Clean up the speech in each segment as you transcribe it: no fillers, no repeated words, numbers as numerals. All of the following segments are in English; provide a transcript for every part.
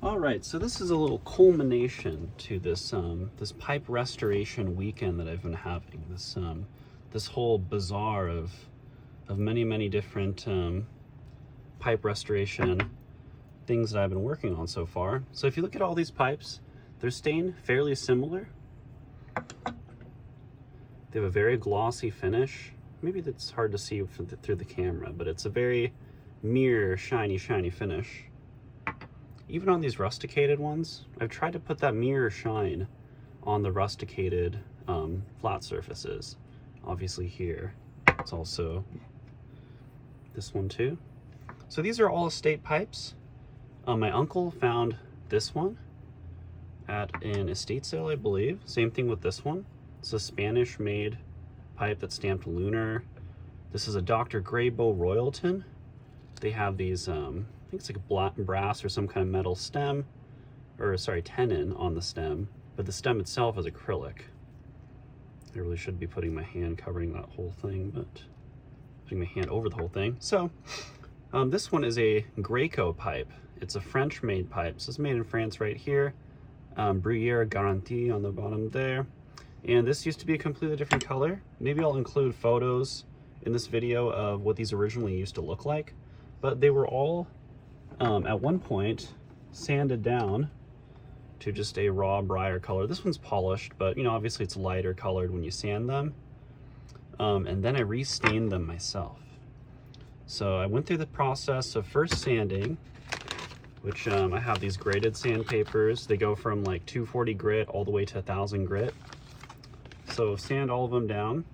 All right, so this is a little culmination to this this pipe restoration weekend that I've been having. This whole bazaar of many different pipe restoration things that I've been working on so far. So if you look at all these pipes, they're stained fairly similar. They have a very glossy finish. Maybe that's hard to see through the camera, but it's a very mirror shiny finish. Even on these rusticated ones, I've tried to put that mirror shine on the rusticated flat surfaces. Obviously here, it's also this one too. So these are all estate pipes. My uncle found this one at an estate sale, I believe. Same thing with this one. It's a Spanish made pipe that's stamped lunar. This is a Dr. Graybo Royalton. They have these, I think it's like a black brass or some kind of metal stem, or sorry, tenon on the stem, but the stem itself is acrylic. I really should be putting my hand covering that whole thing, but putting my hand over the whole thing. So this one is a Graco pipe. It's a French made pipe. So it's made in France right here. Bruyère Garantie on the bottom there. And this used to be a completely different color. Maybe I'll include photos in this video of what these originally used to look like. But they were all, at one point, sanded down to just a raw briar color. This one's polished, but you know, obviously it's lighter colored when you sand them. And then I re-stained them myself. So I went through the process of first sanding, which I have these graded sandpapers. They go from like 240 grit all the way to 1000 grit. So sand all of them down.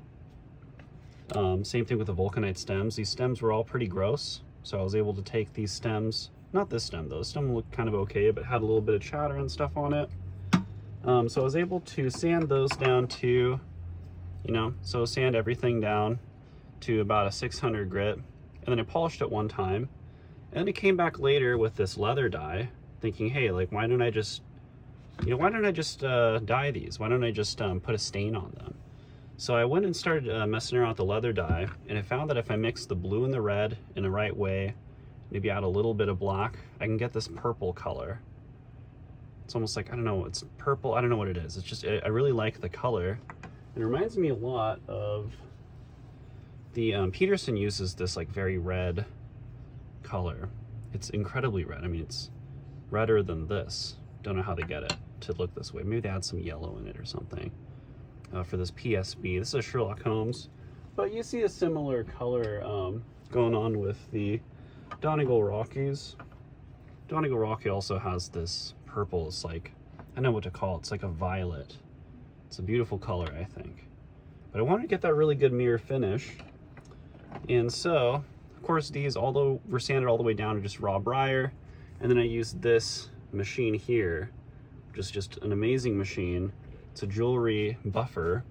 Same thing with the vulcanite stems. These stems were all pretty gross. So I was able to take these stems, not this stem though, this stem looked kind of okay, but had a little bit of chatter and stuff on it. So I was able to sand those down to, you know, so sand everything down to about a 600 grit. And then I polished it one time. And then it came back later with this leather dye, thinking, hey, like, why don't I just, you know, why don't I just dye these? Why don't I just put a stain on them? So I went and started messing around with the leather dye, and I found that if I mix the blue and the red in the right way, maybe add a little bit of black, I can get this purple color. It's almost like, I don't know, it's purple, I don't know what it is. It's just, I really like the color. It reminds me a lot of the, Peterson uses this like very red color. It's incredibly red. I mean, it's redder than this. Don't know how they get it to look this way. Maybe they add some yellow in it or something. For this PSB. This is Sherlock Holmes, but you see a similar color going on with the Donegal Rockies. Donegal Rocky also has this purple. It's like, I don't know what to call it. It's like a violet. It's a beautiful color, I think. But I wanted to get that really good mirror finish. And so, of course, these, although were sanded all the way down to just raw briar, and then I used this machine here, which is just an amazing machine. It's a jewelry buffer.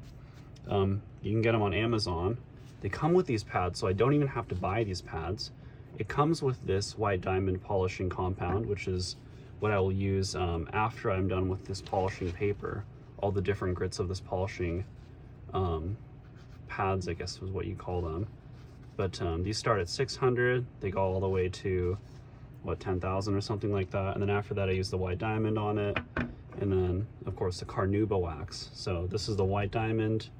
You can get them on Amazon. They come with these pads, so I don't even have to buy these pads. It comes with this white diamond polishing compound, which is what I will use after I'm done with this polishing paper. All the different grits of this polishing pads, I guess is what you call them. But these start at 600. They go all the way to, what, 10,000 or something like that. And then after that, I use the white diamond on it. And then, of course, the Carnauba wax. So this is the white diamond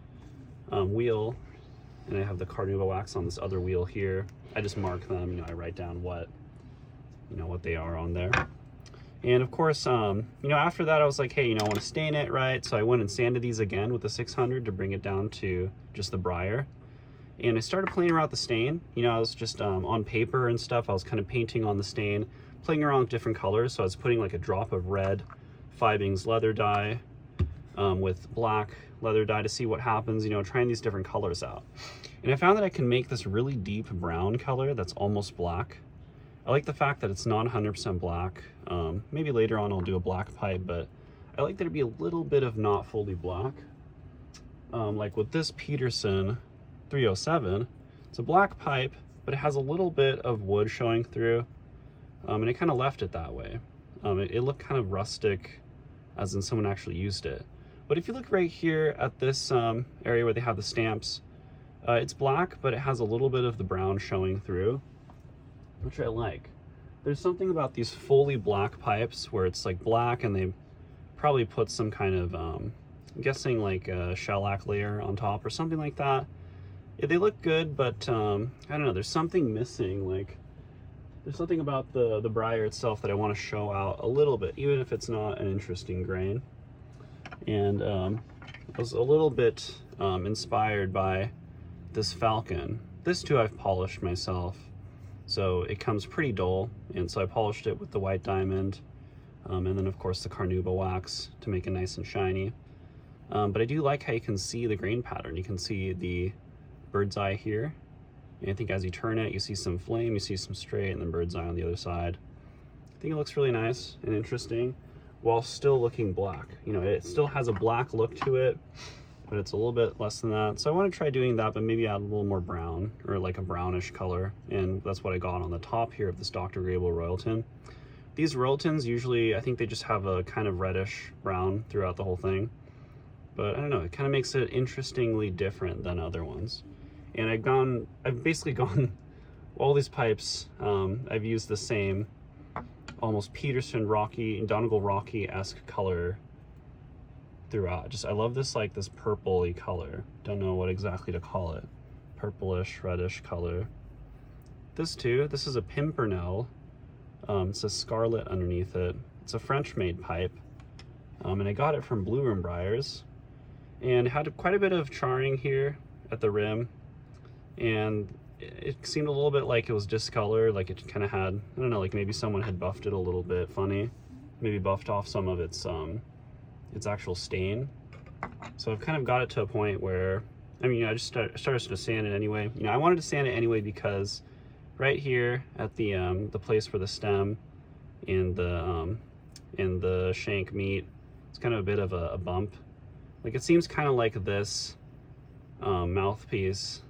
wheel, and I have the Carnauba wax on this other wheel here. I just mark them, you know, I write down what, you know, what they are on there. And of course, you know, after that, I was like, hey, you know, I want to stain it, right? So I went and sanded these again with the 600 to bring it down to just the briar. And I started playing around with the stain. You know, I was just on paper and stuff. I was kind of painting on the stain, playing around with different colors. So I was putting like a drop of red 5-inch leather dye with black leather dye to see what happens, you know, trying these different colors out. And I found that I can make this really deep brown color that's almost black. I like the fact that it's not 100% black. Maybe later on I'll do a black pipe, but I like that it'd be a little bit of not fully black. Like with this Peterson 307, it's a black pipe, but it has a little bit of wood showing through, and I kind of left it that way. It looked kind of rustic, as in someone actually used it. But if you look right here at this area where they have the stamps, it's black, but it has a little bit of the brown showing through, which I like. There's something about these fully black pipes where it's like black and they probably put some kind of, I'm guessing like a shellac layer on top or something like that. Yeah, they look good, but I don't know, there's something missing. Like, there's something about the briar itself that I want to show out a little bit, even if it's not an interesting grain. And I was a little bit inspired by this falcon. This too I've polished myself, so it comes pretty dull, and so I polished it with the white diamond, and then of course the carnauba wax to make it nice and shiny. But I do like how you can see the grain pattern. You can see the bird's eye here, and I think as you turn it, you see some flame, you see some straight, and then bird's eye on the other side. I think it looks really nice and interesting while still looking black. You know, it still has a black look to it, but it's a little bit less than that. So I want to try doing that, but maybe add a little more brown, or like a brownish color. And that's what I got on the top here of this Dr. Grable Royalton. These Royaltons usually, I think they just have a kind of reddish brown throughout the whole thing. But I don't know, it kind of makes it interestingly different than other ones. And I've basically gone, all these pipes, I've used the same, almost Peterson Rocky, Donegal Rocky-esque color throughout. I love this, like this purpley color. Don't know what exactly to call it. Purplish, reddish color. This too, this is a Pimpernel. It says Scarlet underneath it. It's a French-made pipe. And I got it from Blue Room Briars. And it had quite a bit of charring here at the rim. And it seemed a little bit like it was discolored, like it kind of had, I don't know, like maybe someone had buffed it a little bit funny. Maybe buffed off some of its actual stain. So I've kind of got it to a point where, I mean, I just started to sand it anyway. You know, I wanted to sand it anyway because right here at the place where the stem and the shank meet, it's kind of a bit of a bump. Like it seems kind of like this mouthpiece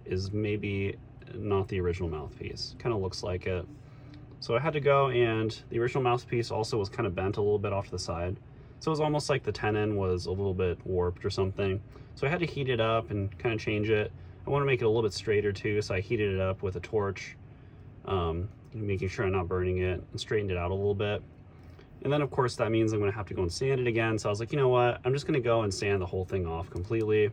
is maybe not the original mouthpiece. Kind of looks like it. So I had to go, and the original mouthpiece also was kind of bent a little bit off to the side. So it was almost like the tenon was a little bit warped or something. So I had to heat it up and kind of change it. I want to make it a little bit straighter too, so I heated it up with a torch, making sure I'm not burning it, and straightened it out a little bit. And then of course that means I'm going to have to go and sand it again. So I was like, you know what, I'm just going to go and sand the whole thing off completely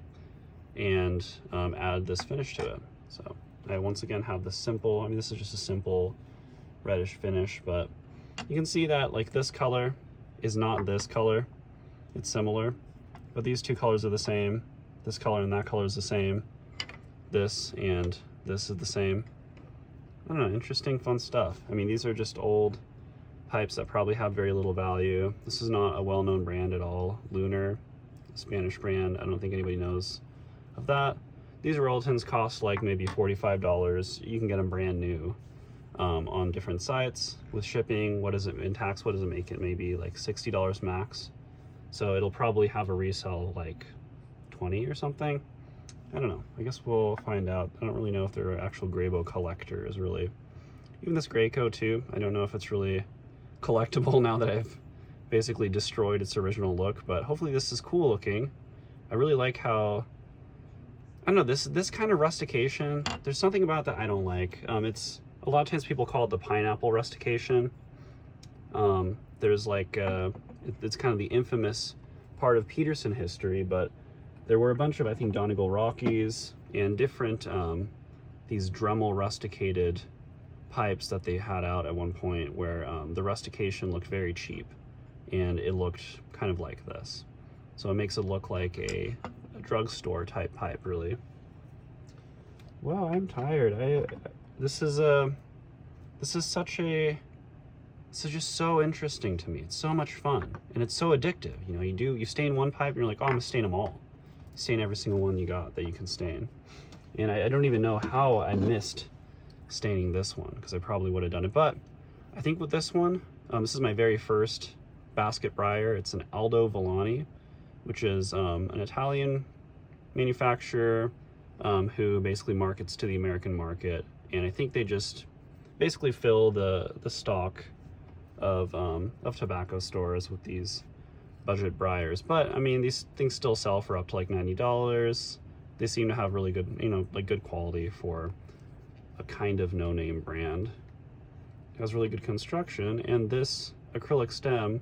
and add this finish to it. So I once again have this simple, I mean this is just a simple reddish finish, but you can see that like this color is not this color. It's similar, but these two colors are the same. This color and that color is the same. This and this is the same. I don't know, interesting, fun stuff. I mean, these are just old pipes that probably have very little value. This is not a well-known brand at all. Lunar, Spanish brand. I don't think anybody knows of that. These Royaltons cost like maybe $45. You can get them brand new on different sites with shipping. What is it in tax? What does it make it? Maybe like $60 max. So it'll probably have a resale like 20 or something. I don't know. I guess we'll find out. I don't really know if they're actual Grabo collectors really. Even this Graco too. I don't know if it's really collectible now that I've basically destroyed its original look, but hopefully this is cool looking. I really like how, I don't know, this kind of rustication, there's something about that I don't like. It's a lot of times people call it the pineapple rustication. There's like it's kind of the infamous part of Peterson history, but there were a bunch of, I think, Donegal Rockies and different these Dremel rusticated pipes that they had out at one point where the rustication looked very cheap and it looked kind of like this. So it makes it look like a drugstore type pipe, really. Well, I'm tired. This is just so interesting to me. It's so much fun and it's so addictive. You know, you stain one pipe and you're like, oh, I'm gonna stain them all. Stain every single one you got that you can stain. And I don't even know how I missed staining this one, because I probably would have done it. But I think with this one, this is my very first basket briar. It's an Aldo Villani, which is an Italian manufacturer who basically markets to the American market. And I think they just basically fill the stock of tobacco stores with these budget briars. But I mean, these things still sell for up to like $90. They seem to have really good, you know, like good quality for a kind of no-name brand. has really good construction, and this acrylic stem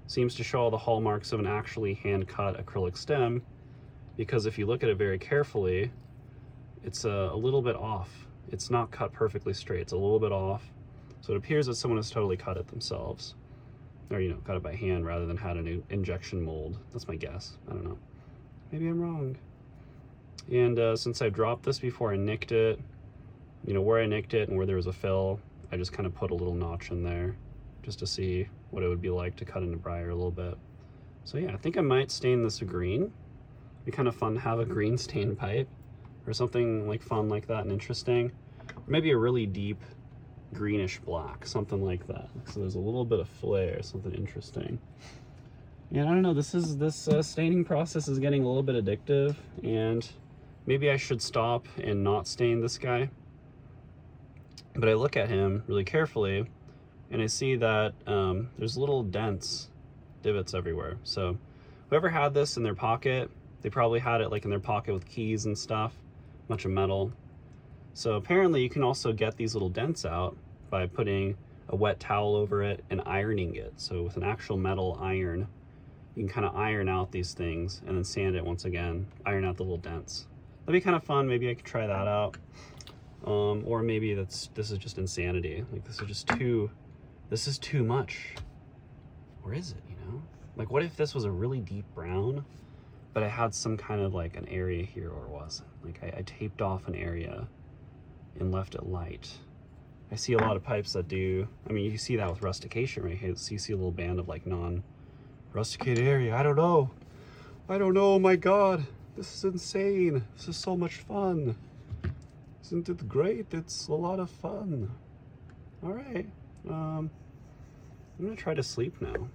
seems to show all the hallmarks of an actually hand-cut acrylic stem, because if you look at it very carefully, it's a little bit off. It's not cut perfectly straight, it's a little bit off. So it appears that someone has totally cut it themselves, or, you know, cut it by hand rather than had an injection mold. That's my guess. I don't know. Maybe I'm wrong. And since I dropped this before I nicked it, you know, where I nicked it and where there was a fill, I just kind of put a little notch in there just to see what it would be like to cut into briar a little bit. So yeah, I think I might stain this a green. It'd be kind of fun to have a green stain pipe or something like fun like that and interesting. Or maybe a really deep greenish black, something like that. So there's a little bit of flair, something interesting. And I don't know, this staining process is getting a little bit addictive, and maybe I should stop and not stain this guy. But I look at him really carefully and I see that there's little dents, divots everywhere. So whoever had this in their pocket, they probably had it like in their pocket with keys and stuff, a bunch of metal. So apparently you can also get these little dents out by putting a wet towel over it and ironing it. So with an actual metal iron, you can kind of iron out these things and then sand it once again, iron out the little dents. That'd be kind of fun. Maybe I could try that out. Or maybe this is just insanity. Like this is too much. Or is it, you know? Like what if this was a really deep brown, but I had some kind of like an area here or wasn't? Like I taped off an area and left it light. I see a lot of pipes that do, I mean, you see that with rustication right here. So you see a little band of like non-rusticated area. I don't know, oh my God, this is insane. This is so much fun. Isn't it great? It's a lot of fun. All right, I'm gonna try to sleep now.